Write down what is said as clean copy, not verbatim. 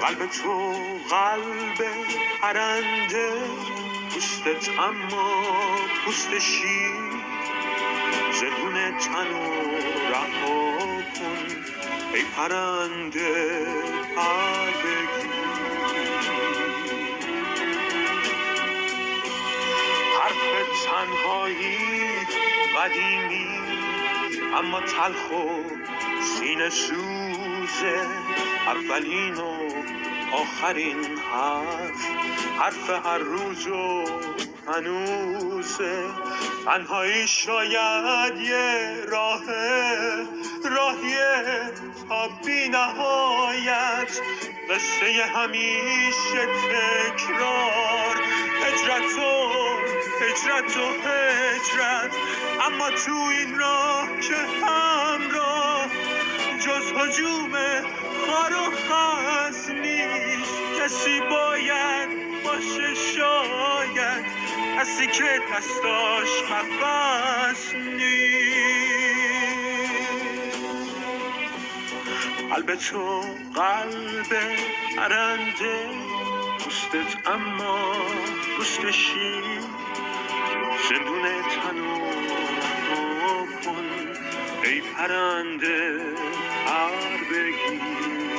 قلب تو قلب پرنده، پوستت اما پوست شیر، زبون تنو رها کن ای پرنده پر بگیر. حرف تنهایی قدیمی اما تلخ و سینه سوزه، اولین و آخرین حرف هر روز و هنوزه. تنهایی شاید یه راهی تا بی نهایت، قصه همیشه تکرار، هجرت و هجرت. اما تو این راه که همراه جز هجوم خار و خس نیست، کسی باید باشه، شاید کسی که دستاش قفس نیست. قلب تو قلب پرنده، پوستت اما پوست شیر، زندون تنو رها کن ای پرنده پر بگیر.